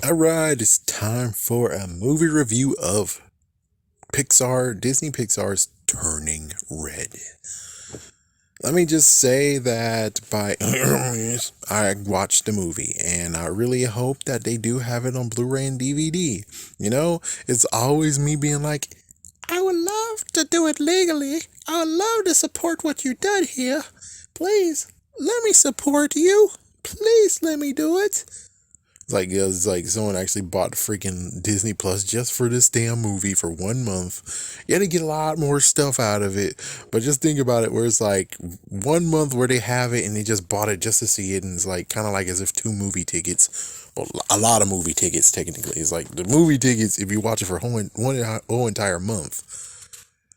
Alright, it's time for a movie review of Disney Pixar's Turning Red. Let me just say that I watched the movie and I really hope that they do have it on Blu-ray and DVD. It's always me being like, I would love to do it legally. I would love to support what you did here. Please, let me support you. Please let me do it. It's like someone actually bought freaking Disney Plus just for this damn movie for 1 month. You had to get a lot more stuff out of it. But just think about it, where it's like 1 month where they have it and they just bought it just to see it, and it's like kind of like as if two movie tickets, well, a lot of movie tickets technically. It's like the movie tickets if you watch it for whole entire month.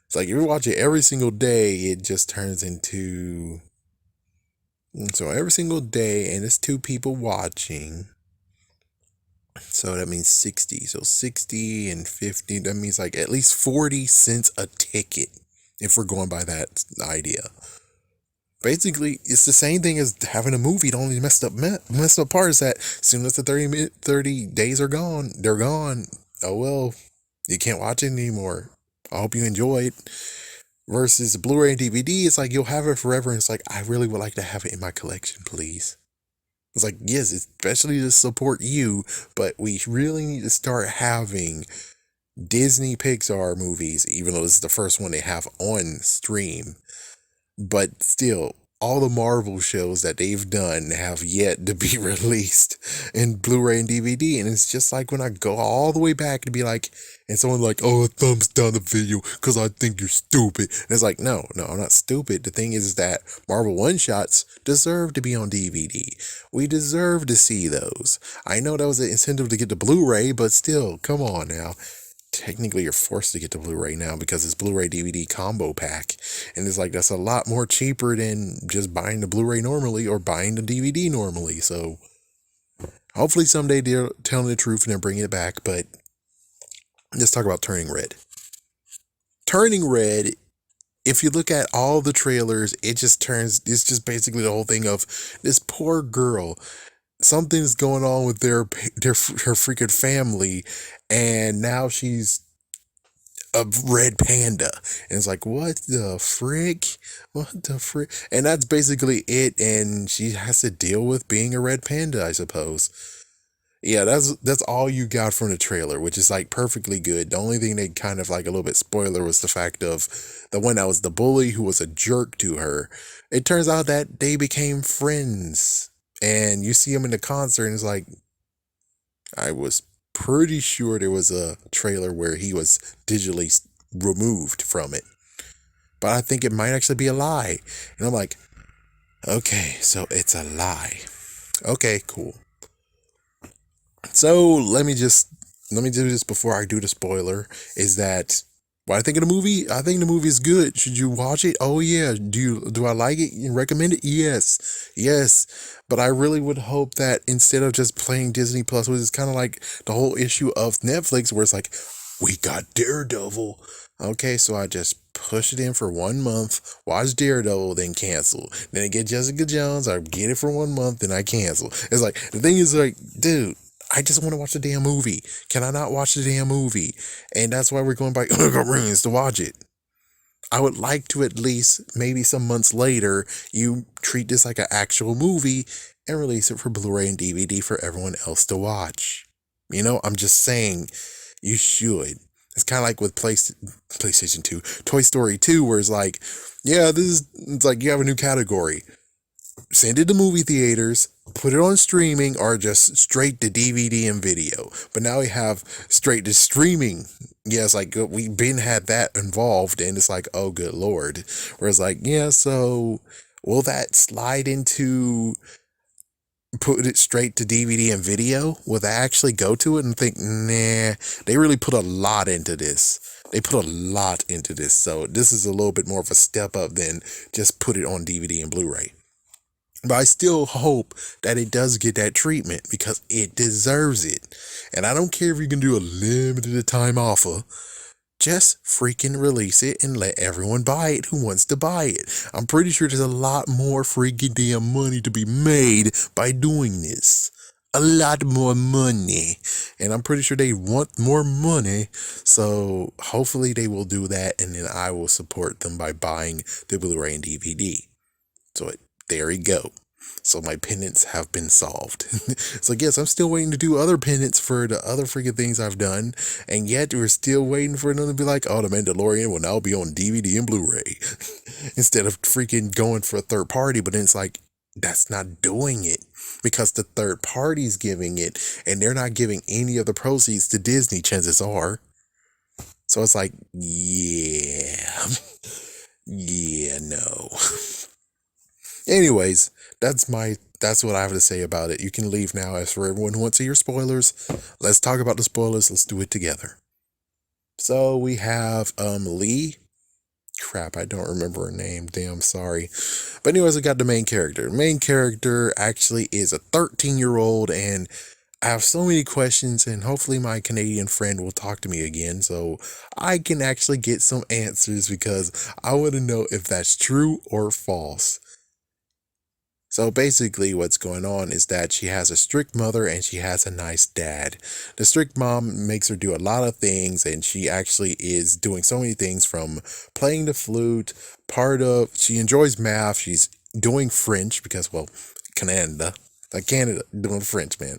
It's like if you watch it every single day, it just turns into, so every single day, and it's two people watching. So that means 60. So 60 and 50, that means like at least 40 cents a ticket if we're going by that idea. Basically, it's the same thing as having a movie. The only messed up part is that as soon as the 30 days are gone, they're gone. Oh well, you can't watch it anymore. I hope you enjoy it. Versus Blu-ray and DVD, it's like you'll have it forever, and it's like, I really would like to have it in my collection, please. It's like, yes, especially to support you, but we really need to start having Disney Pixar movies, even though this is the first one they have on stream. But still, all the Marvel shows that they've done have yet to be released in Blu-ray and DVD. And it's just like when I go all the way back to be like, and someone like, oh, thumbs down the video because I think you're stupid. And it's like, no, I'm not stupid. The thing is that Marvel one-shots deserve to be on DVD. We deserve to see those. I know that was an incentive to get the Blu-ray, but still, come on now. Technically you're forced to get the Blu-ray now because it's Blu-ray DVD combo pack, and it's like that's a lot more cheaper than just buying the Blu-ray normally or buying the DVD normally. So hopefully someday they're telling the truth and they're bringing it back. But let's talk about Turning Red. If you look at all the trailers, it's just basically the whole thing of this poor girl. Something's going on with her freaking family, and now she's a red panda, and it's like, what the frick, and that's basically it, and she has to deal with being a red panda, I suppose. Yeah, that's all you got from the trailer, which is like perfectly good. The only thing they kind of like a little bit spoiler was the fact of the one that was the bully who was a jerk to her. It turns out that they became friends, and you see him in the concert, and it's like, I was pretty sure there was a trailer where he was digitally removed from it, but I think it might actually be a lie. And I'm like, okay, so it's a lie. Okay, cool. So let me do this before I do the spoiler. Is that what I think of the movie? I think the movie is good. Should you watch it? Oh yeah. Do I like it and recommend it? Yes. But I really would hope that instead of just playing Disney Plus, which is kind of like the whole issue of Netflix, where it's like, we got Daredevil. Okay, so I just push it in for 1 month, watch Daredevil, then cancel. Then I get Jessica Jones, I get it for 1 month, then I cancel. It's like, the thing is like, dude, I just want to watch the damn movie. Can I not watch the damn movie? And that's why we're going by rings to watch it. I would like to at least, maybe some months later, you treat this like an actual movie and release it for Blu-ray and DVD for everyone else to watch. I'm just saying, you should. It's kind of like with PlayStation 2, Toy Story 2, where it's like, yeah, it's like you have a new category. Send it to movie theaters, put it on streaming, or just straight to DVD and video. But now we have straight to streaming. Yeah, it's like we've been had that involved, and it's like, oh good lord. Whereas like, yeah, so will that slide into put it straight to DVD and video? Will they actually go to it and think, nah, they really put a lot into this. So this is a little bit more of a step up than just put it on DVD and Blu-ray. But I still hope that it does get that treatment because it deserves it. And I don't care if you can do a limited time offer. Just freaking release it and let everyone buy it who wants to buy it. I'm pretty sure there's a lot more freaking damn money to be made by doing this. a lot more money. And I'm pretty sure they want more money. So hopefully they will do that. And then I will support them by buying the Blu ray and DVD. So there we go. So my penance have been solved. So yes, I'm still waiting to do other penance for the other freaking things I've done. And yet we're still waiting for them to be like, oh, The Mandalorian will now be on DVD and Blu-ray. Instead of freaking going for a third party. But then it's like, that's not doing it. Because the third party's giving it. And they're not giving any of the proceeds to Disney, chances are. So it's like, yeah. Yeah, no. Anyways, that's what I have to say about it. You can leave now. As for everyone who wants to hear spoilers, let's talk about the spoilers. Let's do it together. So we have Lee. Crap, I don't remember her name. Damn, sorry. But anyways, I got the main character. The main character actually is a 13-year-old, and I have so many questions, and hopefully my Canadian friend will talk to me again so I can actually get some answers, because I want to know if that's true or false. So basically what's going on is that she has a strict mother and she has a nice dad. The strict mom makes her do a lot of things, and she actually is doing so many things, from playing the flute, she enjoys math, she's doing French because, well, Canada. Like Canada doing French, man.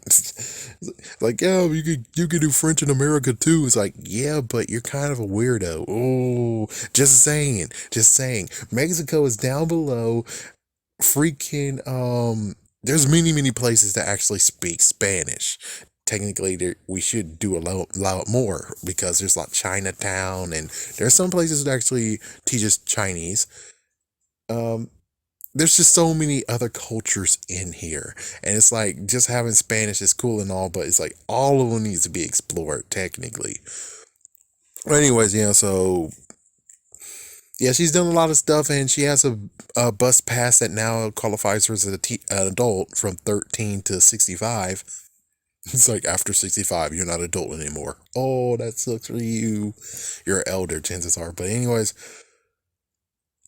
Like, yeah, you could do French in America too. It's like, yeah, but you're kind of a weirdo. Oh, just saying. Mexico is down below. Freaking there's many places that actually speak Spanish. Technically we should do a lot more, because there's like Chinatown, and there's some places that actually teaches Chinese. um there's just so many other cultures in here, and it's like, just having Spanish is cool and all, but it's like all of them needs to be explored technically. But anyways, yeah, so yeah, she's done a lot of stuff, and she has a bus pass that now qualifies her as an adult from 13 to 65. It's like, after 65, you're not adult anymore. Oh, that sucks for you. You're an elder, chances are. But anyways,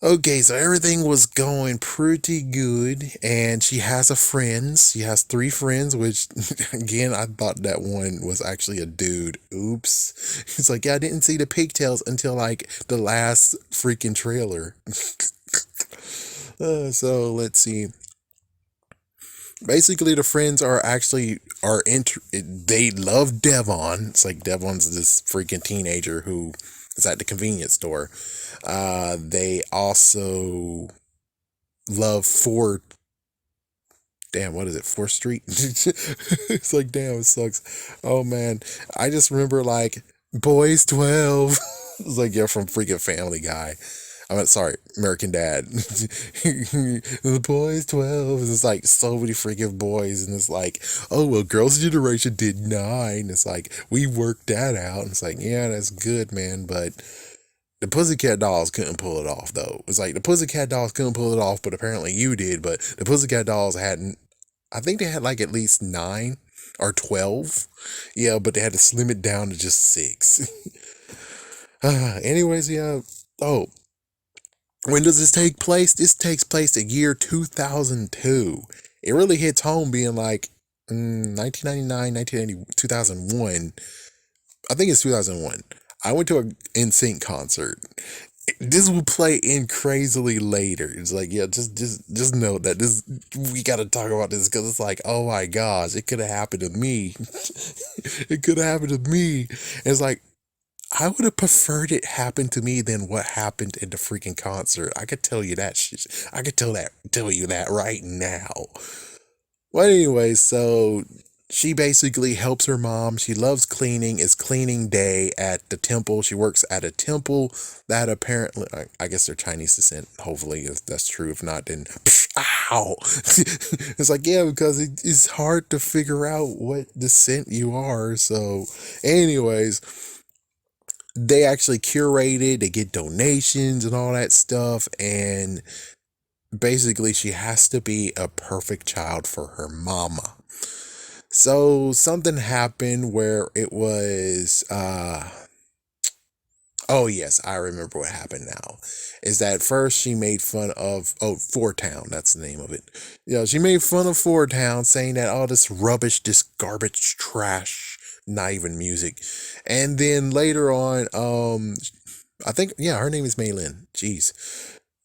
okay, so everything was going pretty good, and she has a friends. She has 3 friends, which, again, I thought that one was actually a dude. Oops. It's like, yeah, I didn't see the pigtails until like the last freaking trailer. So let's see. Basically, the friends they love Devon. It's like, Devon's this freaking teenager who is at the convenience store. They also love Ford. Damn, what is it? 4th Street? It's like, damn, it sucks. Oh man, I just remember like Boys 12. It's like, yeah, from freaking Family Guy. I mean, sorry, American Dad. The Boys 12. It's like so many freaking boys, and it's like, oh well, Girls' Generation did 9. It's like, we worked that out, and it's like, yeah, that's good, man, but the Pussycat Dolls couldn't pull it off, though. It's like, the Pussycat Dolls couldn't pull it off, but apparently you did. But the Pussycat Dolls hadn't. I think they had like at least 9 or 12. Yeah, but they had to slim it down to just 6. Anyways, yeah. Oh, when does this take place? This takes place the year 2002. It really hits home, being like 1999, 1990, 2001. I think it's 2001. I went to a NSYNC concert. This will play in crazily later. It's like, yeah, just know that we got to talk about this, because it's like, oh my gosh, it could have happened to me. It could have happened to me. And it's like, I would have preferred it happen to me than what happened in the freaking concert. I could tell you that shit. I could tell you that right now. Well, anyway, so she basically helps her mom. She loves cleaning. It's cleaning day at the temple. She works at a temple that apparently, I guess they're Chinese descent. Hopefully, if that's true. If not, then ow. It's like, yeah, because it's hard to figure out what descent you are. So, anyways, they actually curated, they get donations and all that stuff, and basically she has to be a perfect child for her mama. So something happened where it was Oh yes, I remember what happened now. Is that first she made fun of Four Town, that's the name of it. Yeah, she made fun of Four Town, saying that all this rubbish, this garbage trash, not even music. And then later on, I think yeah, her name is Maylin. Jeez.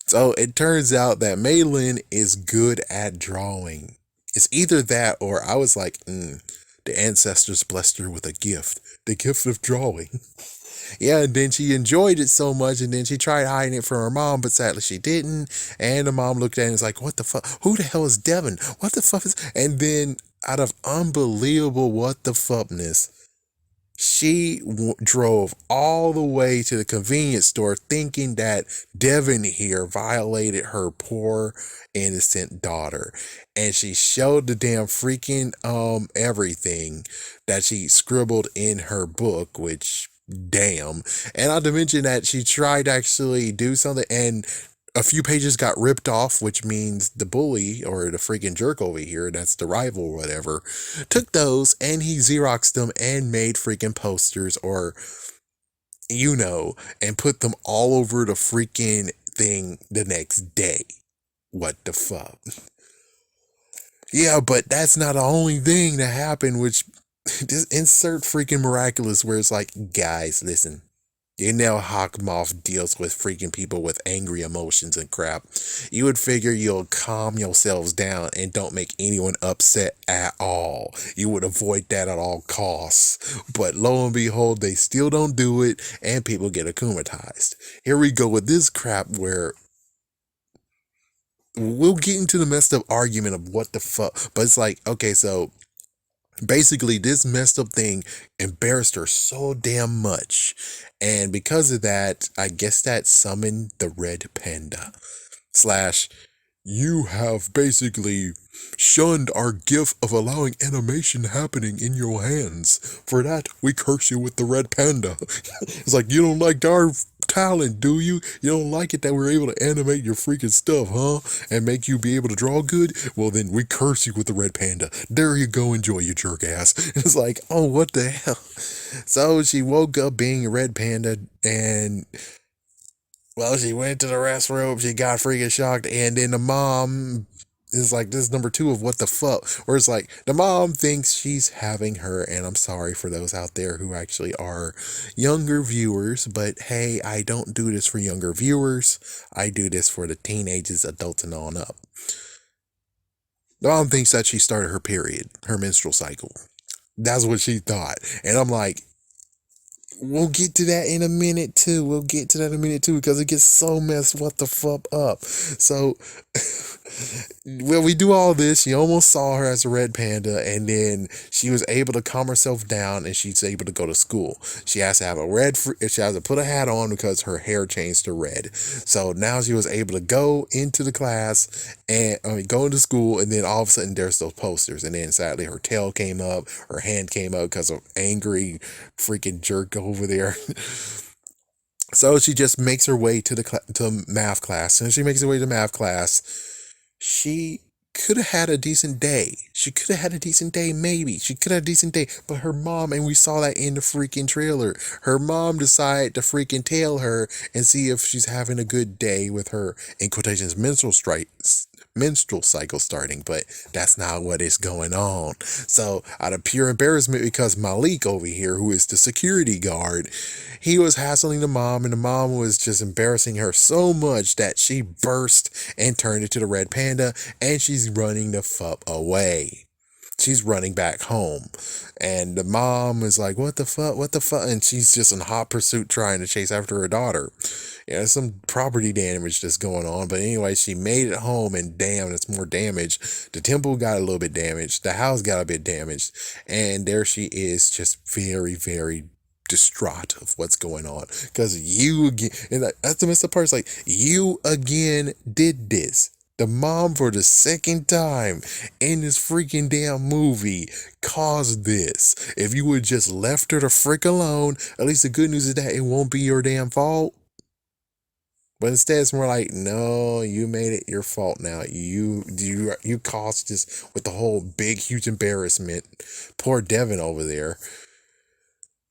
So it turns out that Maylin is good at drawing. It's either that or I was like, the ancestors blessed her with a gift, the gift of drawing. Yeah, and then she enjoyed it so much, and then she tried hiding it from her mom, but sadly she didn't. And the mom looked at it and was like, "What the fuck? Who the hell is Devin? What the fuck is?" And then, out of unbelievable what the fuckness, she drove all the way to the convenience store, thinking that Devin here violated her poor innocent daughter, and she showed the damn freaking everything that she scribbled in her book, which damn. And not to mention that she tried to actually do something and a few pages got ripped off, which means the bully or the freaking jerk over here, that's the rival or whatever, took those and he Xeroxed them and made freaking posters or, and put them all over the freaking thing the next day. What the fuck? Yeah, but that's not the only thing that happened, which just insert freaking miraculous where it's like, guys, listen. You know Hawkmoth deals with freaking people with angry emotions and crap. You would figure you'll calm yourselves down and don't make anyone upset at all. You would avoid that at all costs. But lo and behold, they still don't do it and people get akumatized. Here we go with this crap where we'll get into the messed up argument of what the fuck. But it's like, okay, so basically this messed up thing embarrassed her so damn much, and because of that I guess that summoned the red panda slash, you have basically shunned our gift of allowing animation happening in your hands. For that, we curse you with the red panda. It's like, you don't like our talent, do you? You don't like it that we're able to animate your freaking stuff, huh? And make you be able to draw good? Well, then we curse you with the red panda. There you go, enjoy, you jerk ass. It's like, oh, what the hell? So she woke up being a red panda and well, she went to the restroom, she got freaking shocked, and then the mom is like, this is number two of what the fuck. Where it's like, the mom thinks she's having her, and I'm sorry for those out there who actually are younger viewers, but hey, I don't do this for younger viewers. I do this for the teenagers, adults, and on up. The mom thinks that she started her period, her menstrual cycle. That's what she thought. And I'm like, we'll get to that in a minute too. We'll get to that in a minute too because it gets so messed what the fuck up. So, well, we do all this. She almost saw her as a red panda, and then she was able to calm herself down, and she's able to go to school. She has to have a red. She has to put a hat on because her hair changed to red. So now she was able to go into the class and go into school, and then all of a sudden there's those posters, and then sadly her tail came up, her hand came up because of angry freaking jerk over there. So she just makes her way to to math class, and she makes her way to math class. She could have had a decent day. She could have had a decent day, maybe. She could have a decent day. But her mom, and we saw that in the freaking trailer, her mom decided to freaking tail her and see if she's having a good day with her, in quotations, menstrual cycle starting, but that's not what is going on. So out of pure embarrassment, because Malik over here, who is the security guard, he was hassling the mom, and the mom was just embarrassing her so much that she burst and turned into the red panda, and she's running the fuck away. She's running back home, and the mom is like, what the fuck, and she's just in hot pursuit trying to chase after her daughter. Yeah, there's some property damage that's going on, but anyway, she made it home, and damn, it's more damage. The temple got a little bit damaged, the house got a bit damaged, and there she is, just very, very distraught of what's going on, because you again, and that's the messed up part, it's like, you again did this. The mom, for the second time in this freaking damn movie, caused this. If you would just left her the frick alone, at least the good news is that it won't be your damn fault. But instead, it's more like, no, you made it your fault now. You caused this with the whole big, huge embarrassment. Poor Devin over there.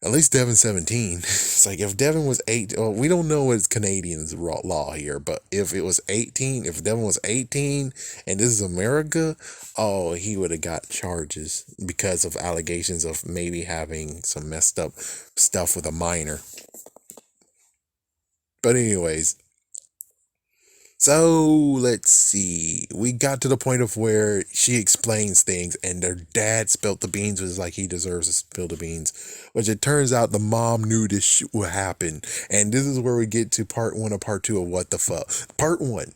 At least Devin's 17. It's like if Devin was 8, well, we don't know what's Canadian's law here, but if it was 18, if Devin was 18 and this is America, oh, he would have got charges because of allegations of maybe having some messed up stuff with a minor. But anyways, so let's see. We got to the point of where she explains things, and their dad spilled the beans, was like he deserves to spill the beans. Which it turns out the mom knew this shit would happen, and this is where we get to part one of part two of what the fuck. Part one,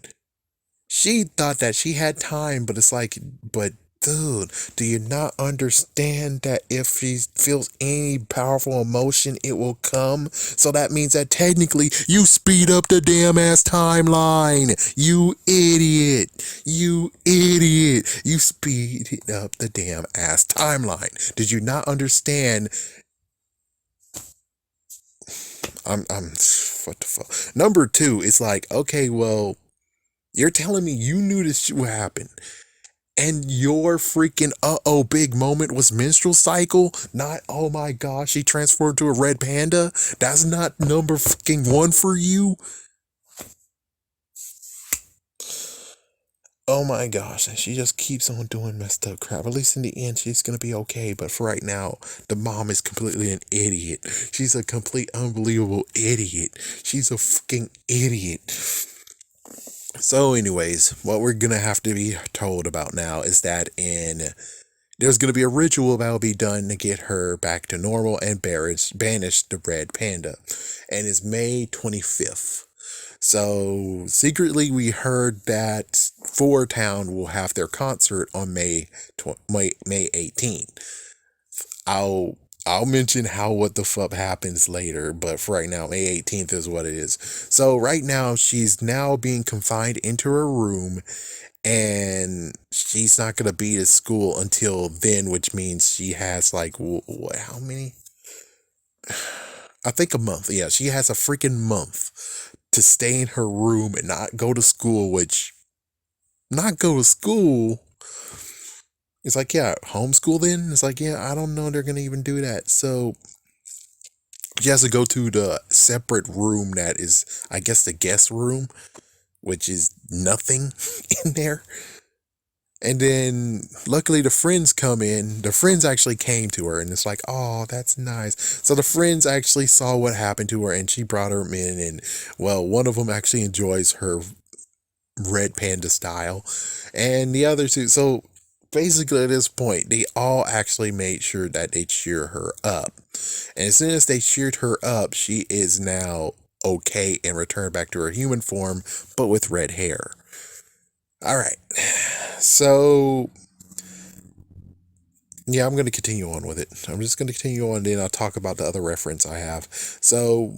she thought that she had time, but it's like, but dude, do you not understand that if she feels any powerful emotion, it will come? So that means that technically you speed up the damn ass timeline. You idiot. You idiot. You speed up the damn ass timeline. Did you not understand? I'm what the fuck? Number two, it's like, okay, well, you're telling me you knew this shit would happen. And your freaking big moment was menstrual cycle, not oh my gosh, she transformed to a red panda. That's not number fucking one for you. Oh my gosh, and she just keeps on doing messed up crap. At least in the end, she's gonna be okay. But for right now, the mom is completely an idiot. She's a complete unbelievable idiot. She's a fucking idiot. So, anyways, what we're gonna have to be told about now is that there's gonna be a ritual that will be done to get her back to normal and banish the red panda, and it's May 25th. So secretly, we heard that Four Town will have their concert on May 18th. I'll mention how what the fuck happens later, but for right now, May 18th is what it is. So right now, she's now being confined into her room, and she's not gonna be at school until then, which means she has like how many? I think a month. Yeah, she has a freaking month to stay in her room and not go to school. Which not go to school. It's like, yeah, homeschool then? It's like, yeah, I don't know they're gonna even do that. So she has to go to the separate room that is, I guess, the guest room, which is nothing in there. And then luckily the friends come in. The friends actually came to her and it's like, oh, that's nice. So the friends actually saw what happened to her and she brought her in. And well, one of them actually enjoys her red panda style. And the other two, so basically at this point, they all actually made sure that they cheer her up. And as soon as they cheered her up, she is now okay and returned back to her human form, but with red hair. All right. So, yeah, I'm going to continue on with it. I'm just going to continue on, and then I'll talk about the other reference I have. So,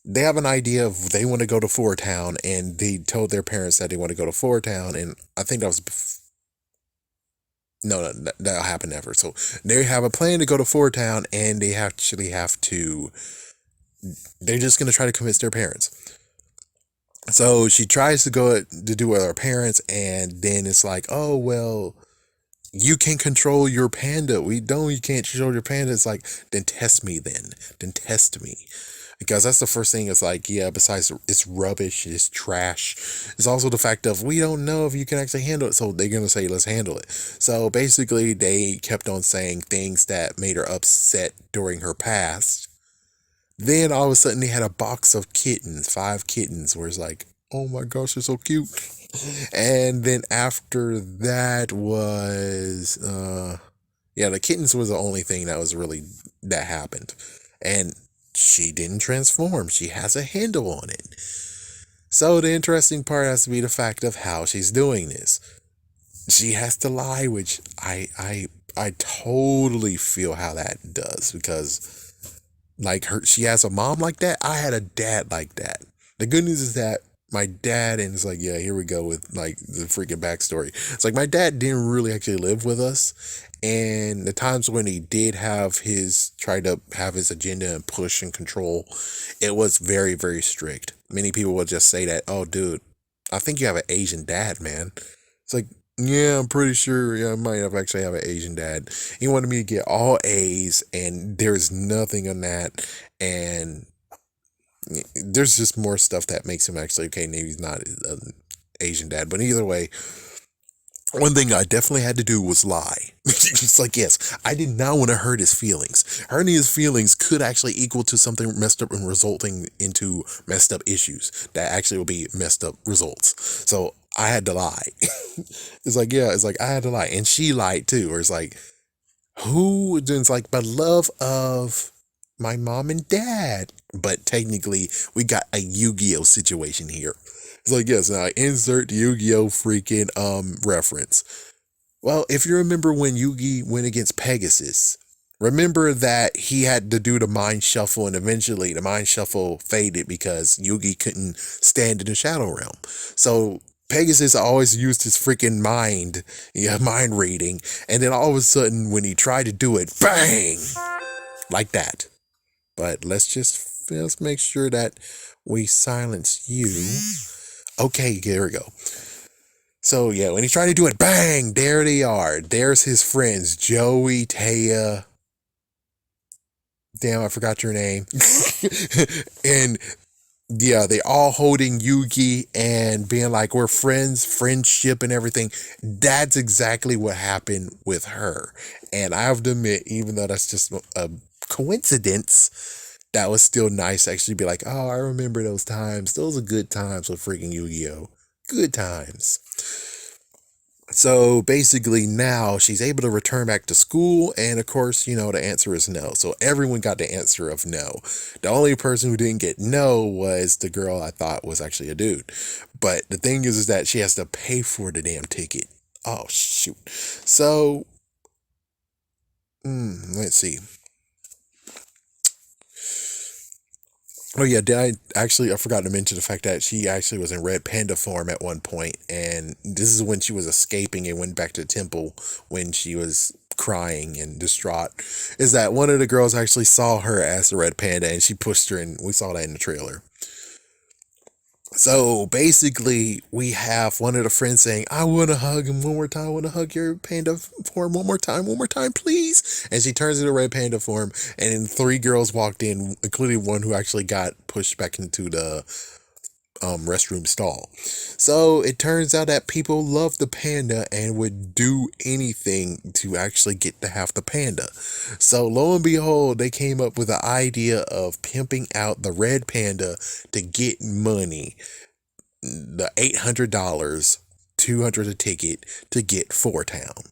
they have an idea of they want to go to Four Town, and they told their parents that they want to go to Four Town, and I think that was no, that'll happen never. So they have a plan to go to Four Town, and they actually have to. They're just going to try to convince their parents. So she tries to go to do with her parents, and then it's like, oh, well, you can control your panda. We don't, you can't control your panda. It's like, then test me then. Then test me. Because that's the first thing. It's like, yeah, besides it's rubbish, it's trash. It's also the fact of, we don't know if you can actually handle it. So they're going to say, let's handle it. So basically, they kept on saying things that made her upset during her past. Then all of a sudden they had a box of kittens, 5 kittens, where it's like, oh my gosh, they're so cute. And then after that was, yeah, the kittens was the only thing that was really, that happened. And she didn't transform. She has a handle on it. So the interesting part has to be the fact of how she's doing this. She has to lie, which I totally feel how that does, because like she has a mom like that. I had a dad like that. The good news is that my dad, and it's like, yeah, here we go with like the freaking backstory. It's like my dad didn't really actually live with us. And the times when he did have tried to have his agenda and push and control, it was very, very strict. Many people would just say that, oh, dude, I think you have an Asian dad, man. It's like, Yeah, I'm pretty sure. Yeah, I might have actually have an Asian dad. He wanted me to get all A's, and there's nothing on that. And there's just more stuff that makes him actually okay. Maybe he's not an Asian dad, but either way, one thing I definitely had to do was lie. It's like, yes, I did not want to hurt his feelings. Hurting his feelings could actually equal to something messed up and resulting into messed up issues that actually will be messed up results. So I had to lie. It's like, yeah, it's like I had to lie. And she lied too. Or it's like, who? It's like, by love of my mom and dad. But technically, we got a Yu-Gi-Oh situation here. It's like, yes, now insert Yu-Gi-Oh freaking reference. Well, if you remember when Yugi went against Pegasus, remember that he had to do the mind shuffle, and eventually the mind shuffle faded because Yugi couldn't stand in the Shadow Realm. So Pegasus always used his freaking mind, yeah, mind reading, and then all of a sudden when he tried to do it, bang! Like that. But let's make sure that we silence you. Okay, there we go. So yeah, when he tried to do it, bang! There they are. There's his friends, Joey, Taya. Damn, I forgot your name. And yeah, they all holding Yugi and being like, we're friends, friendship and everything. That's exactly what happened with her. And I have to admit, even though that's just a coincidence, that was still nice to actually be like, oh, I remember those times. Those are good times with freaking Yu-Gi-Oh! Good times. So basically now she's able to return back to school, and of course, the answer is no. So everyone got the answer of no. The only person who didn't get no was the girl I thought was actually a dude. But the thing is that she has to pay for the damn ticket. Oh shoot. So let's see. Oh yeah, I forgot to mention the fact that she actually was in Red Panda form at one point, and this is when she was escaping and went back to the temple when she was crying and distraught. Is that one of the girls actually saw her as the Red Panda, and she pushed her, and we saw that in the trailer. So basically, we have one of the friends saying, I want to hug him one more time. I want to hug your panda form one more time, please. And she turns into red panda form. And then three girls walked in, including one who actually got pushed back into the restroom stall. So it turns out that people love the panda and would do anything to actually get to have the panda. So lo and behold, they came up with the idea of pimping out the red panda to get money. The $800, 200 a ticket to get Four Town.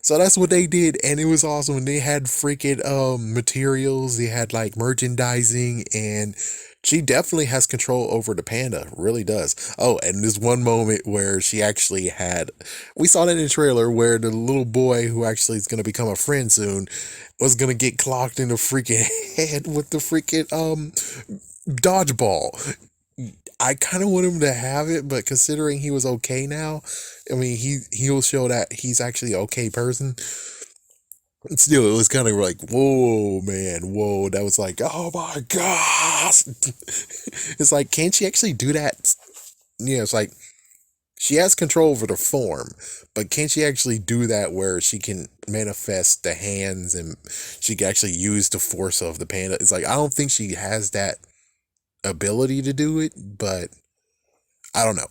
So that's what they did, and it was awesome. And they had freaking materials, they had like merchandising, and she definitely has control over the panda, really does. Oh, and there's one moment where she actually had, we saw that in the trailer, where the little boy who actually is going to become a friend soon was going to get clocked in the freaking head with the freaking dodgeball. I kind of want him to have it, but considering he was okay now, I mean, he'll show that he's actually an okay person. Still, it was kind of like, whoa, man, whoa. That was like, oh my gosh. It's like, can't she actually do that? Yeah, it's like, she has control over the form, but can't she actually do that where she can manifest the hands and she can actually use the force of the panda? It's like, I don't think she has that ability to do it, but I don't know.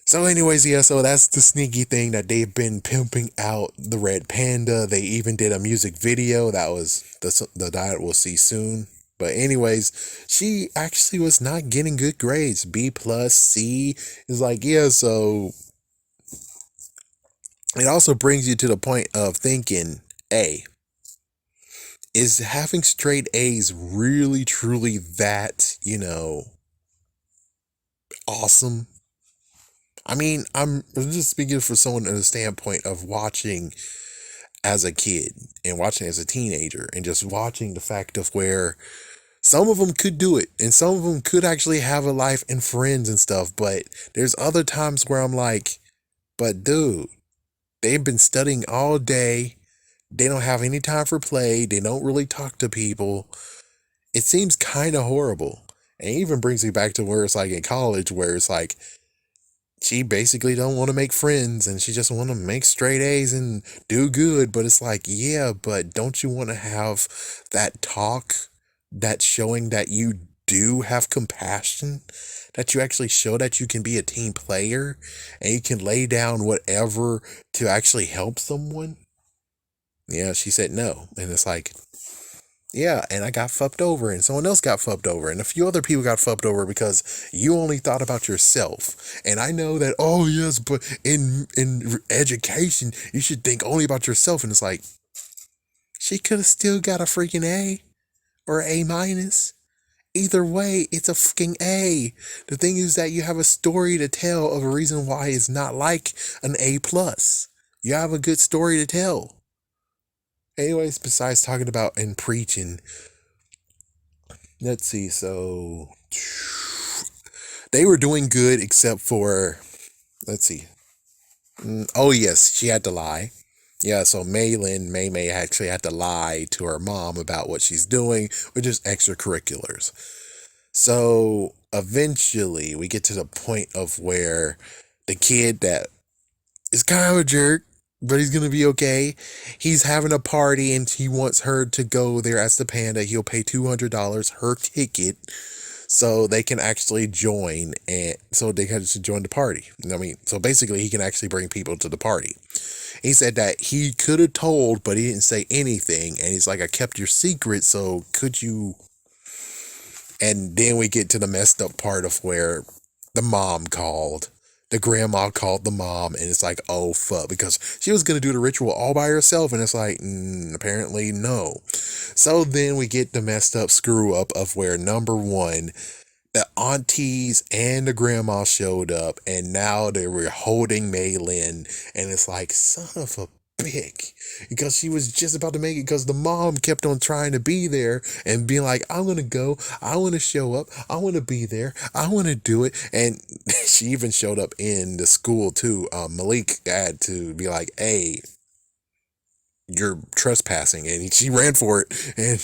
So anyways, yeah, so that's the sneaky thing that they've been pimping out the red panda. They even did a music video that was the diet we'll see soon. But anyways, she actually was not getting good grades. B plus, C is like, yeah, so it also brings you to the point of thinking, A, is having straight A's really truly that, awesome? I mean, I'm just speaking for someone in the standpoint of watching as a kid and watching as a teenager and just watching the fact of where some of them could do it and some of them could actually have a life and friends and stuff. But there's other times where I'm like, but dude, they've been studying all day. They don't have any time for play. They don't really talk to people. It seems kind of horrible. And it even brings me back to where it's like in college, where it's like, she basically don't want to make friends and she just want to make straight A's and do good. But it's like, yeah, but don't you want to have that talk that's showing that you do have compassion, that you actually show that you can be a team player and you can lay down whatever to actually help someone? Yeah, she said no. And it's like, yeah, and I got fucked over, and someone else got fucked over, and a few other people got fucked over because you only thought about yourself. And I know that, oh yes, but in education, you should think only about yourself. And it's like, she could have still got a freaking A or A minus. Either way, it's a fucking A. The thing is that you have a story to tell of a reason why it's not like an A plus. You have a good story to tell. Anyways, besides talking about and preaching, let's see, so they were doing good except for, let's see. Oh yes, she had to lie. Yeah, so May actually had to lie to her mom about what she's doing, which is extracurriculars. So eventually we get to the point of where the kid that is kind of a jerk, but he's gonna be okay. He's having a party and he wants her to go there as the panda. He'll pay $200 her ticket so they can actually join, and so they can just join the party. I mean, so basically he can actually bring people to the party. He said that he could have told, but he didn't say anything. And he's like, I kept your secret, so could you? And then we get to the messed up part of where the mom called. The grandma called the mom, and it's like, oh fuck, because she was gonna do the ritual all by herself, and it's like, apparently no. So then we get the messed up screw up of where number one, the aunties and the grandma showed up, and now they were holding Maylin, and it's like, son of a bitch, because she was just about to make it, because the mom kept on trying to be there and being like, I'm gonna go, I want to show up, I want to be there, I want to do it. And she even showed up in the school too. Malik had to be like, hey, you're trespassing, and she ran for it. And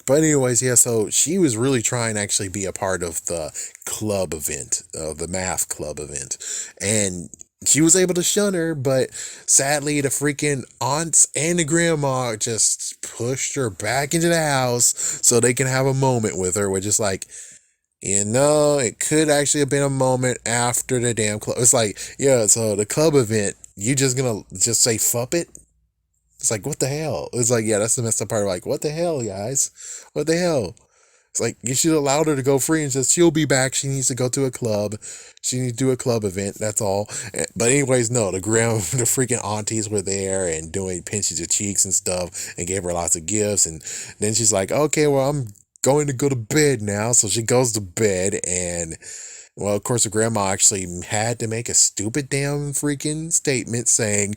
but anyways, yeah, so she was really trying to actually be a part of the club event, the math club event. And she was able to shun her, but sadly the freaking aunts and the grandma just pushed her back into the house so they can have a moment with her, which is like, it could actually have been a moment after the damn club. It's like, yeah, so the club event, you just gonna just say fuck it? It's like, what the hell? It's like, yeah, that's the messed up part. Like, what the hell, guys? What the hell? It's like, you should have allowed her to go free and just, she'll be back. She needs to go to a club. She needs to do a club event. That's all. But anyways, no, the freaking aunties were there and doing pinches of cheeks and stuff and gave her lots of gifts. And then she's like, okay, well, I'm going to go to bed now. So she goes to bed, and well, of course, the grandma actually had to make a stupid damn freaking statement saying,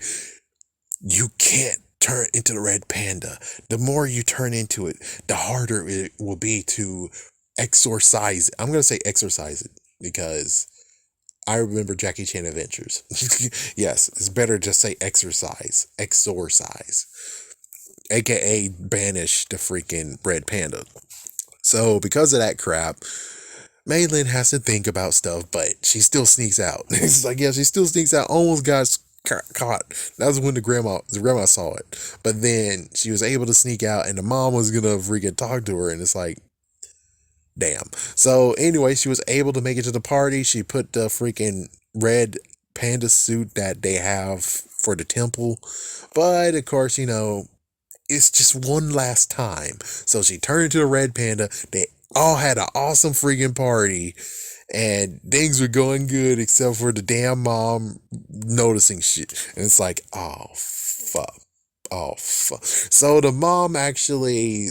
you can't turn into the red panda. The more you turn into it, the harder it will be to exorcise it. I'm going to say exorcise it because I remember Jackie Chan Adventures. Yes, it's better to say exorcise, aka banish the freaking red panda. So because of that crap, Maylin has to think about stuff, but she still sneaks out. It's like, yeah, she still sneaks out, almost got caught. That was when the grandma saw it, but then she was able to sneak out, and the mom was gonna freaking talk to her, and it's like, damn. So anyway, she was able to make it to the party. She put the freaking red panda suit that they have for the temple, but of course, it's just one last time. So she turned into a red panda. They all had an awesome freaking party, and things were going good except for the damn mom noticing shit. And it's like, oh fuck. So the mom actually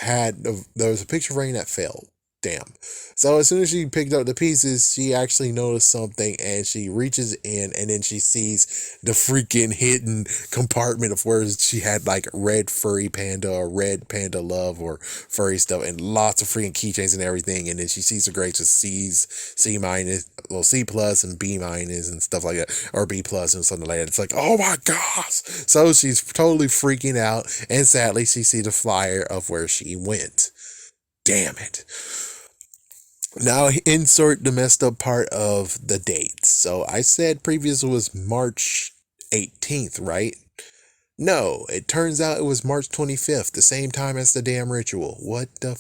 there was a picture frame that fell. Damn. So as soon as she picked up the pieces, she actually noticed something, and she reaches in, and then she sees the freaking hidden compartment of where she had like red furry panda or red panda love or furry stuff, and lots of freaking keychains and everything. And then she sees the grades of C's, C minus, well, C plus and B minus and stuff like that, or B plus and something like that. It's like, oh my gosh. So she's totally freaking out, and sadly she sees the flyer of where she went. Damn it. Now insert the messed up part of the dates. So I said previous was March 18th, right? No, it turns out it was March 25th, the same time as the damn ritual. What the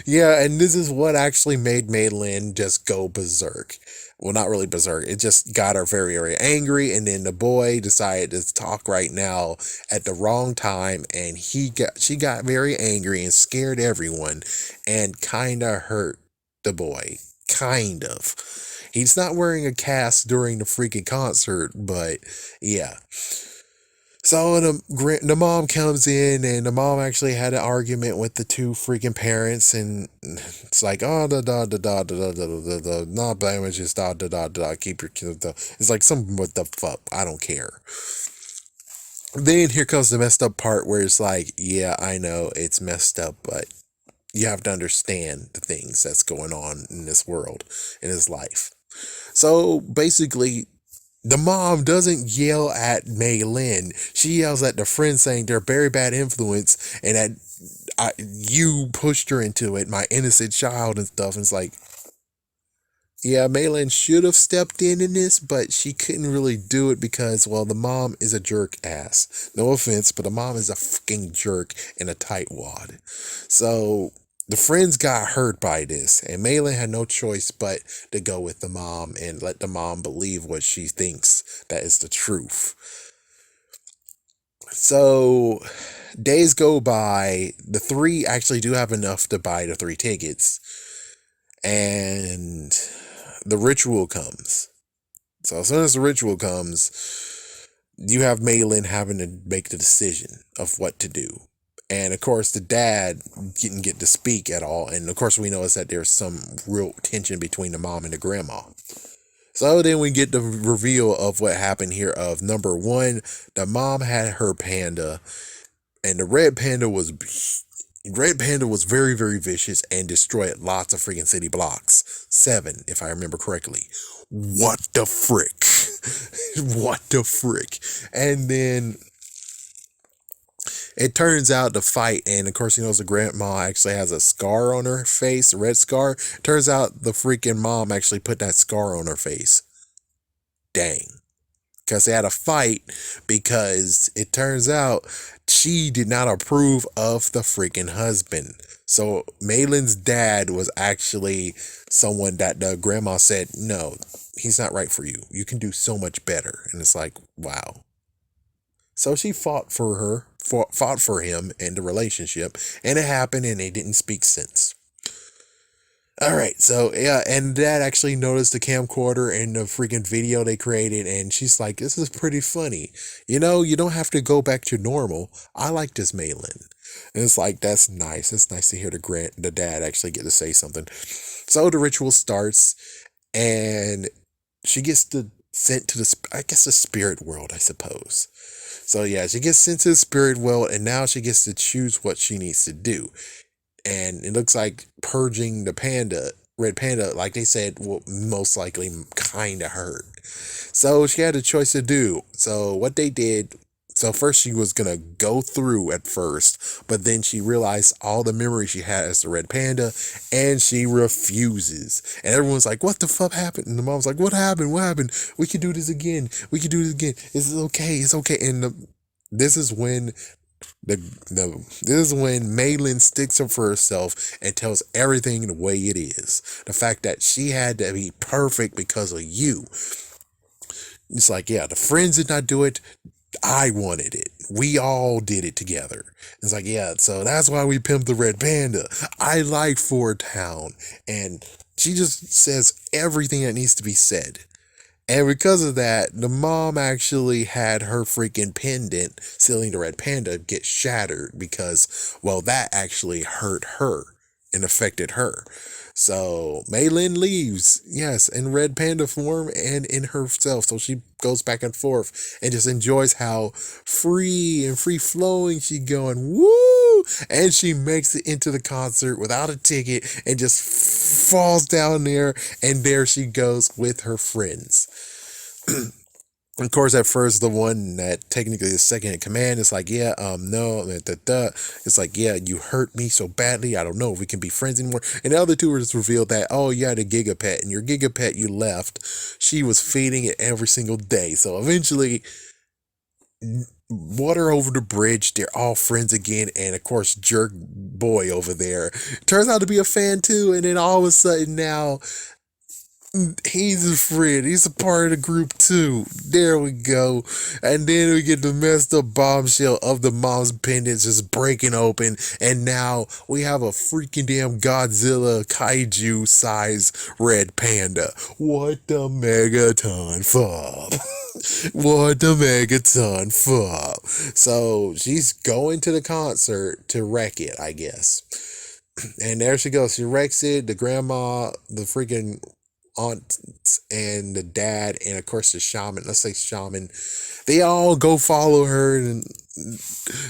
yeah, and this is what actually made Maylin just go berserk. Well, not really berserk. It just got her very, very angry, and then the boy decided to talk right now at the wrong time, and she got very angry and scared everyone, and kind of hurt the boy. Kind of. He's not wearing a cast during the freaking concert, but yeah. So the mom comes in, and the mom actually had an argument with the two freaking parents, and it's like, oh, not damage, just keep your kid. It's like some what the fuck, I don't care. Then here comes the messed up part where it's like, yeah, I know it's messed up, but you have to understand the things that's going on in this world, in his life. So basically, the mom doesn't yell at Mei Lin. She yells at the friend saying they're very bad influence and that you pushed her into it, my innocent child and stuff. And it's like, yeah, Mei Lin should have stepped in this, but she couldn't really do it because, well, the mom is a jerk ass. No offense, but the mom is a fucking jerk and a tightwad. So the friends got hurt by this, and Mei Lin had no choice but to go with the mom and let the mom believe what she thinks that is the truth. So days go by. The three actually do have enough to buy the three tickets, and the ritual comes. So as soon as the ritual comes, you have Mei Lin having to make the decision of what to do. And of course, the dad didn't get to speak at all. And of course, we know is that there's some real tension between the mom and the grandma. So then we get the reveal of what happened here of number one, the mom had her panda, and the red panda was very, very vicious and destroyed lots of freaking city blocks. 7, if I remember correctly. What the frick? What the frick? And then it turns out the fight, and of course, the grandma actually has a scar on her face, a red scar. Turns out the freaking mom actually put that scar on her face. Dang. Because they had a fight because it turns out she did not approve of the freaking husband. So Maylin's dad was actually someone that the grandma said, no, he's not right for you. You can do so much better. And it's like, wow. So she fought for him in the relationship, and it happened, and they didn't speak since. All right, so yeah, and Dad actually noticed the camcorder and the freaking video they created, and she's like, "This is pretty funny. You don't have to go back to normal. I like this Malin." And it's like, that's nice. It's nice to hear the dad actually get to say something. So the ritual starts, and she gets sent to the spirit world, I suppose. So yeah, she gets sent to the spirit world, and now she gets to choose what she needs to do. And it looks like purging the red panda, like they said, will most likely kind of hurt. So she had a choice to do. So what they did, so first she was gonna go through at first, but then she realized all the memories she had as the red panda, and she refuses. And everyone's like, "What the fuck happened?" And the mom's like, "What happened? What happened? We can do this again. We can do this again. It's okay. It's okay." And this is when this is when Maylin sticks up for herself and tells everything the way it is. The fact that she had to be perfect because of you. It's like, yeah, the friends did not do it. I wanted it. We all did it together. It's like, yeah, so that's why we pimped the red panda. I like Ford Town. And she just says everything that needs to be said. And because of that, the mom actually had her freaking pendant sealing the red panda get shattered because, well, that actually hurt her and affected her. So Maylin leaves, yes, in red panda form and in herself. So she goes back and forth and just enjoys how free and free flowing she going. Woo! And she makes it into the concert without a ticket and just falls down there. And there she goes with her friends. Of course, at first, the one that technically is second in command is like, yeah, no, it's like, yeah, you hurt me so badly. I don't know if we can be friends anymore. And the other two were just revealed that, oh, you had a gigapet, and your gigapet you left, she was feeding it every single day. So eventually, water over the bridge, they're all friends again. And of course, Jerk Boy over there turns out to be a fan too. And then all of a sudden now, he's a friend. He's a part of the group too. There we go. And then we get the messed up bombshell of the mom's pendants just breaking open. And now we have a freaking damn Godzilla kaiju size red panda. What the megaton fob? What the megaton fob? So she's going to the concert to wreck it, I guess. And there she goes. She wrecks it. The grandma, the freaking aunt and the dad, and of course the shaman, let's say shaman, they all go follow her. And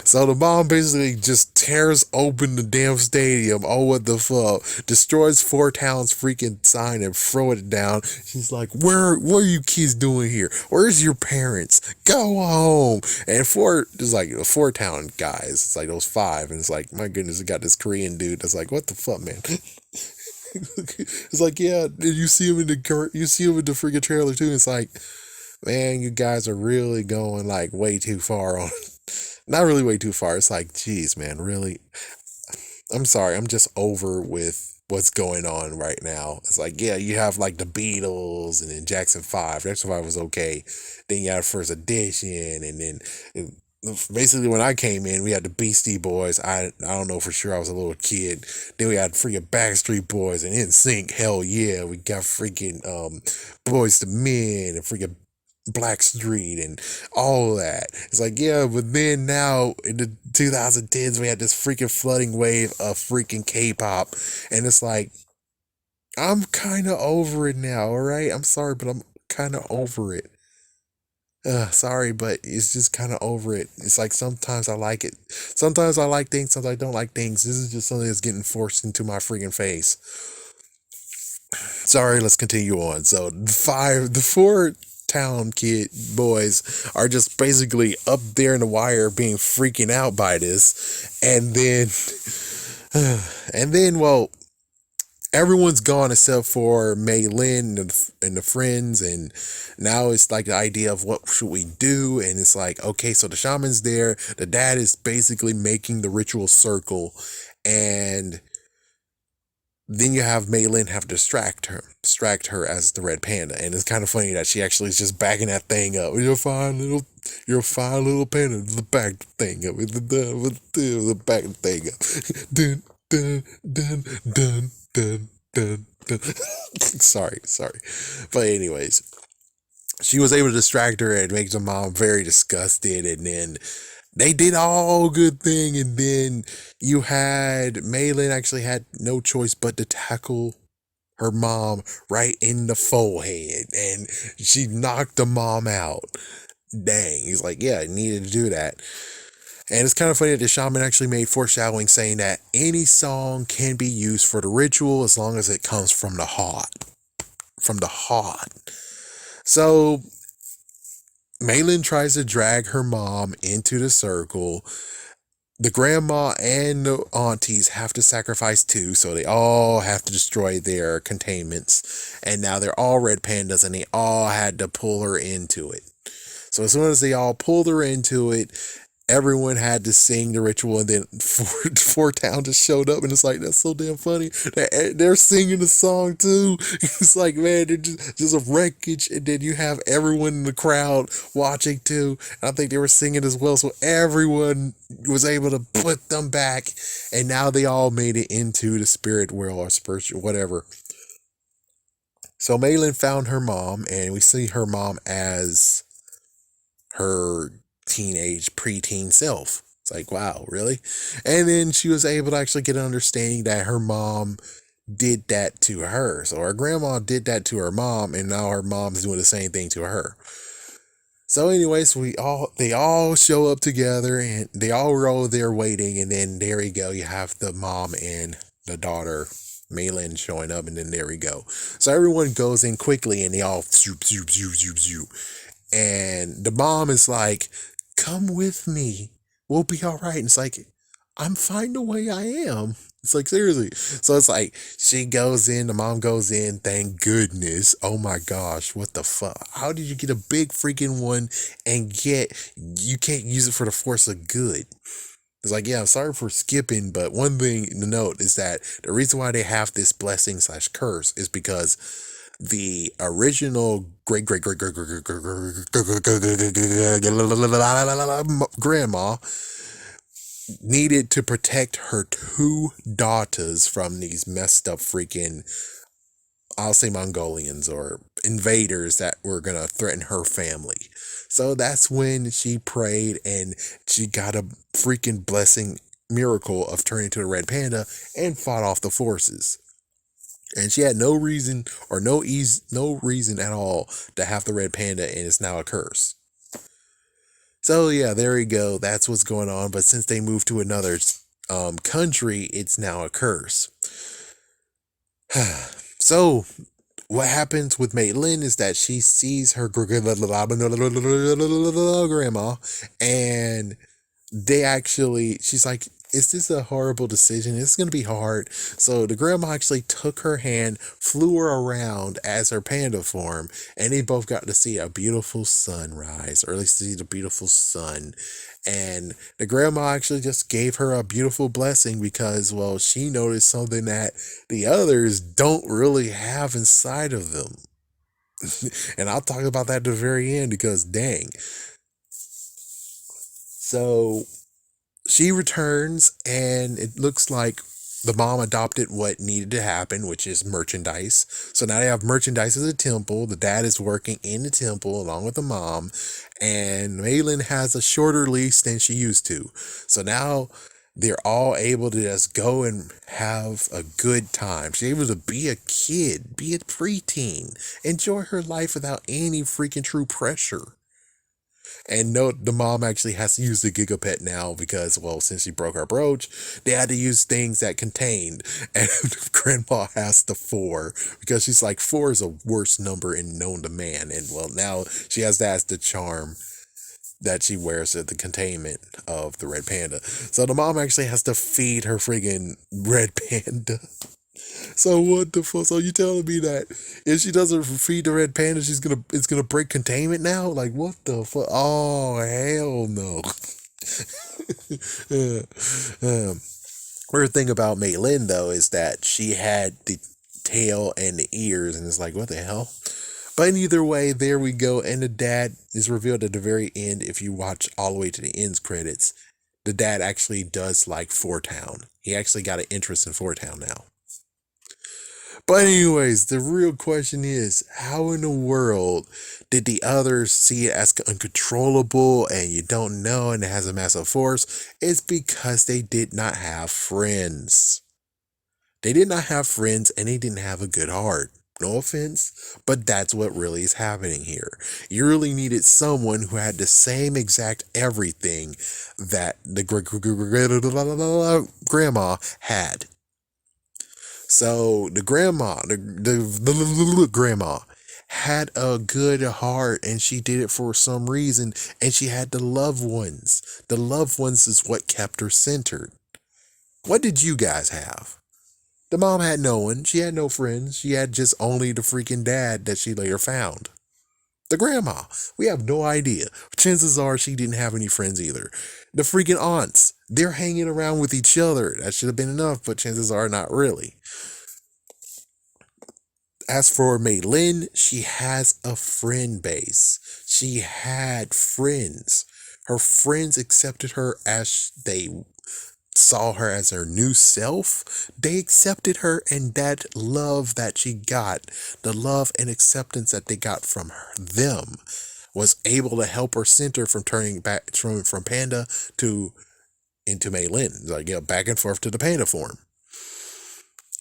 so the mom basically just tears open the damn stadium. Oh, what the fuck? Destroys Four Town's freaking sign and throw it down. She's like, what are you kids doing here? Where's your parents? Go home. And there's like the Four Town guys, it's like those five, and it's like, my goodness, it got this Korean dude that's like, what the fuck, man? It's like, yeah, you see him in the freaking trailer too. It's like, man, you guys are really going like way too far on. Not really way too far. It's like, geez, man, really. I'm sorry, I'm just over with what's going on right now. It's like, yeah, you have like the Beatles and then Jackson 5. Jackson 5 was okay. Then you had First Edition, and then basically when I came in, we had the Beastie Boys. I don't know for sure, I was a little kid. Then we had freaking Backstreet Boys and NSYNC. Hell yeah, we got freaking Boys to Men and freaking Blackstreet and all that. It's like, yeah, but then now in the 2010s we had this freaking flooding wave of freaking K-pop, and it's like, I'm kind of over it now. All right, I'm sorry, but I'm kind of over it. Sorry, but it's just kind of over it. It's like sometimes I like it. Sometimes I like things, sometimes I don't like things. This is just something that's getting forced into my freaking face. Sorry, let's continue on. So the four town kid boys are just basically up there in the wire being freaking out by this. And then, well, everyone's gone except for Mei Lin and the friends, and now it's like the idea of what should we do. And it's like, okay, so the shaman's there, the dad is basically making the ritual circle, and then you have Mei Lin have to distract her as the red panda. And it's kind of funny that she actually is just backing that thing up. You're a fine little panda, the back the thing up with the back the thing up. Dun dun dun dun dun dun dun. sorry. But anyways, she was able to distract her and make the mom very disgusted, and then they did all good thing, and then you had Mei Lin actually had no choice but to tackle her mom right in the forehead, and she knocked the mom out. Dang, he's like, yeah, I needed to do that. And it's kind of funny that the shaman actually made foreshadowing saying that any song can be used for the ritual as long as it comes from the heart. From the heart. So Mei Lin tries to drag her mom into the circle. The grandma and the aunties have to sacrifice too, so they all have to destroy their containments. And now they're all red pandas, and they all had to pull her into it. So as soon as they all pulled her into it, everyone had to sing the ritual, and then Four Town just showed up, and it's like, that's so damn funny. They're singing the song too. It's like, man, they're just a wreckage, and then you have everyone in the crowd watching too. And I think they were singing as well, so everyone was able to put them back, and now they all made it into the spirit world or spiritual, whatever. So Mei Lin found her mom, and we see her mom as her preteen self. It's like, wow, really? And then she was able to actually get an understanding that her mom did that to her. So her grandma did that to her mom, and now her mom's doing the same thing to her. So anyways, they all show up together, and they all roll there waiting, and then there you go, you have the mom and the daughter Mei Lin showing up, and then there we go. So everyone goes in quickly, and they all zoop zoop zoop zoop zoop. And the mom is like, come with me. We'll be all right. And it's like, I'm fine the way I am. It's like, seriously. So it's like, she goes in, the mom goes in, thank goodness. Oh my gosh, what the fuck? How did you get a big freaking one and you can't use it for the force of good? It's like, yeah, I'm sorry for skipping, but one thing to note is that the reason why they have this blessing slash curse is because the original grandma needed to protect her two daughters from these messed up freaking, I'll say Mongolians or invaders that were going to threaten her family. So that's when she prayed and she got a freaking blessing miracle of turning to the red panda and fought off the forces. And she had no reason or no reason at all to have the red panda, and it's now a curse. So yeah, there we go. That's what's going on. But since they moved to another country, it's now a curse. So what happens with Maitland is that she sees her grandma, and she's like, is this a horrible decision? It's going to be hard. So the grandma actually took her hand, flew her around as her panda form, and they both got to see a beautiful sunrise, or at least see the beautiful sun. And the grandma actually just gave her a beautiful blessing because, well, she noticed something that the others don't really have inside of them. And I'll talk about that at the very end because dang. So she returns and it looks like the mom adopted what needed to happen, which is merchandise. So now they have merchandise at the temple. The dad is working in the temple along with the mom, and Maylin has a shorter leash than she used to. So now they're all able to just go and have a good time. She's able to be a kid, be a preteen, enjoy her life without any freaking true pressure. And note, the mom actually has to use the Gigapet now because, well, since she broke her brooch, they had to use things that contained. And grandma has the 4 because she's like, 4 is a worst number in known to man. And, well, now she has that as the charm that she wears at the containment of the red panda. So the mom actually has to feed her friggin' red panda. So what the fuck? So you telling me that if she doesn't feed the red panda, it's gonna break containment now? Like what the fuck? Oh hell no! Weird thing about Maylin though is that she had the tail and the ears, and it's like what the hell? But either way, there we go. And the dad is revealed at the very end. If you watch all the way to the ends credits, the dad actually does like Four Town. He actually got an interest in Four Town now. But anyways, the real question is, how in the world did the others see it as uncontrollable and you don't know and it has a massive force? It's because they did not have friends. They did not have friends and they didn't have a good heart. No offense, but that's what really is happening here. You really needed someone who had the same exact everything that the grandma had. So the grandma, the grandma had a good heart and she did it for some reason, and she had the loved ones. The loved ones is what kept her centered. What did you guys have? The mom had no one. She had no friends. She had just only the freaking dad that she later found. The grandma, we have no idea. Chances are she didn't have any friends either. The freaking aunts, they're hanging around with each other. That should have been enough, but chances are not really. As for Maylin, she has a friend base. She had friends. Her friends accepted her as they saw her as her new self. They accepted her, and that love that she got, the love and acceptance that they got from them, was able to help her center from turning back from panda into Maylin, like back and forth to the panda form.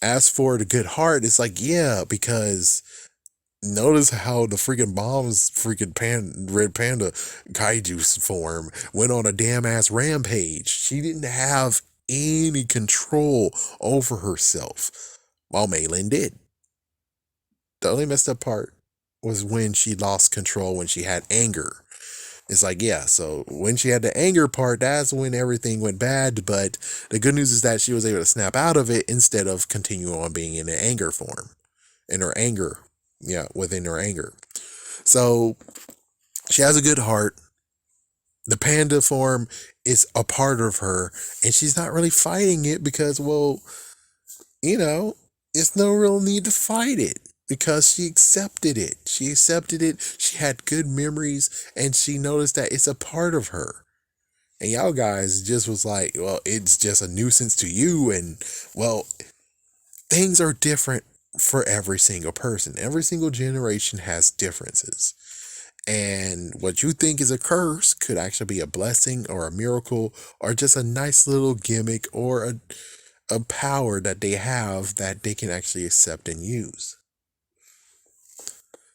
As for the good heart, it's like, yeah, because notice how the freaking mom's freaking red panda kaiju form went on a damn ass rampage. She didn't have any control over herself, while Maylin did. The only messed up part was when she lost control, when she had anger. It's like, yeah, so when she had the anger part, that's when everything went bad. But the good news is that she was able to snap out of it instead of continue on being in an anger form, in her anger. Yeah, within her anger. So she has a good heart. The panda form is a part of her, and she's not really fighting it because, well, you know, it's no real need to fight it because she accepted it. She accepted it. She had good memories, and she noticed that it's a part of her. And y'all guys just was like, well, it's just a nuisance to you. And, well, things are different for every single person. Every single generation has differences. And what you think is a curse could actually be a blessing or a miracle or just a nice little gimmick or a power that they have that they can actually accept and use.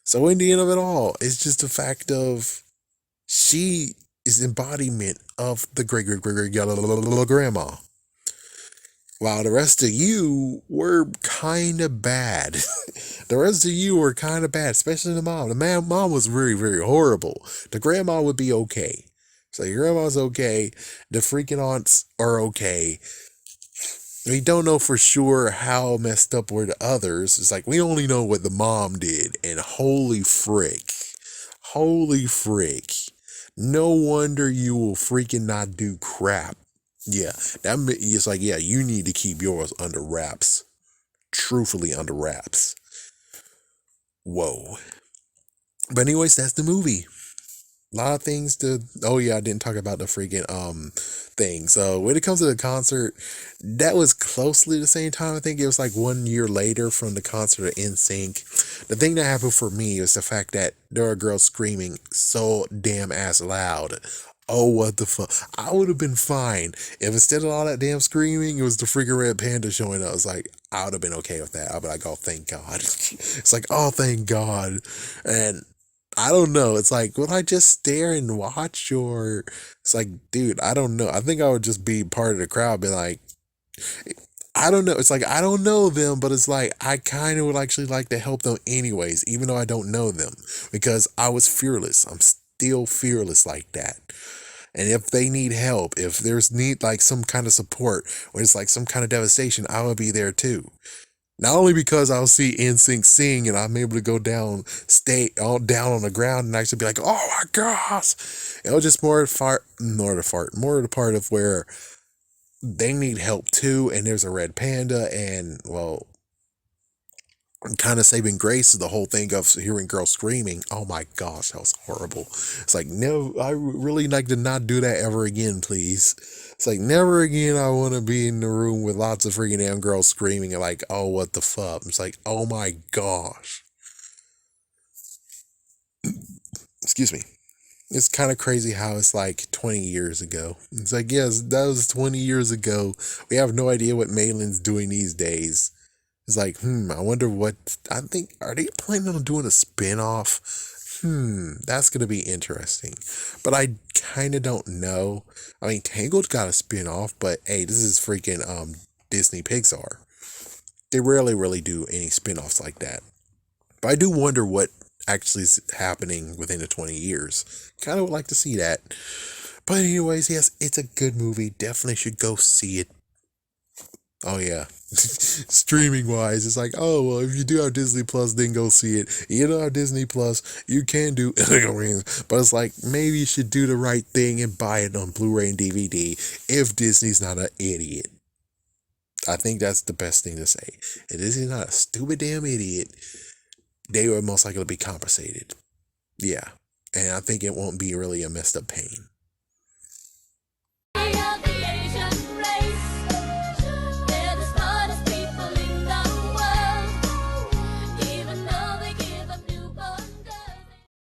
So in the end of it all, it's just the fact of she is embodiment of the great great great great grandma. While the rest of you were kind of bad. The rest of you were kind of bad, especially the mom. Mom was very, very horrible. The grandma would be okay. So your grandma's okay. The freaking aunts are okay. We don't know for sure how messed up were the others. It's like we only know what the mom did. And holy frick. Holy frick. No wonder you will freaking not do crap. Yeah, it's like, yeah, you need to keep yours under wraps. Truthfully under wraps. Whoa. But anyways, that's the movie. A lot of things to. Oh yeah, I didn't talk about the freaking thing. So when it comes to the concert, that was closely the same time. I think it was like 1 year later from the concert of NSYNC. The thing that happened for me was the fact that there were girls screaming so damn ass loud. Oh, what the fuck? I would have been fine if instead of all that damn screaming, it was the freaking red panda showing up. I was like, I would have been okay with that. I'd be like, oh, thank God. It's like, oh, thank God. And I don't know. It's like, would I just stare and watch, or it's like, dude, I don't know. I think I would just be part of the crowd, be like, I don't know. It's like, I don't know them, but it's like, I kind of would actually like to help them anyways, even though I don't know them, because I was fearless. I'm still fearless like that. And if they need help, if there's need like some kind of support, or it's like some kind of devastation, I will be there too. Not only because I'll see NSYNC sing and I'm able to go down, stay all down on the ground and actually be like, oh my gosh. It was just more the part of where they need help too. And there's a red panda and, well, kind of saving grace is the whole thing of hearing girls screaming. Oh my gosh, that was horrible. It's like, no, I really like to not do that ever again, please. It's like, never again I want to be in the room with lots of freaking damn girls screaming and like, oh, what the fuck? It's like, oh my gosh. Excuse me. It's kind of crazy how it's like 20 years ago. It's like, yes, that was 20 years ago. We have no idea what Malin's doing these days. It's like, I wonder what, I think, are they planning on doing a spin-off? That's going to be interesting. But I kind of don't know. I mean, Tangled got a spin-off, but hey, this is freaking Disney Pixar. They rarely really do any spin-offs like that. But I do wonder what actually is happening within the 20 years. Kind of would like to see that. But anyways, yes, it's a good movie. Definitely should go see it. Oh yeah. Streaming wise, it's like, oh well, if you do have Disney Plus, then go see it. You don't have Disney Plus, you can do but it's like, maybe you should do the right thing and buy it on Blu-ray and DVD if Disney's not an idiot. I think that's the best thing to say. If Disney's not a stupid damn idiot, they were most likely to be compensated. Yeah. And I think it won't be really a messed up pain.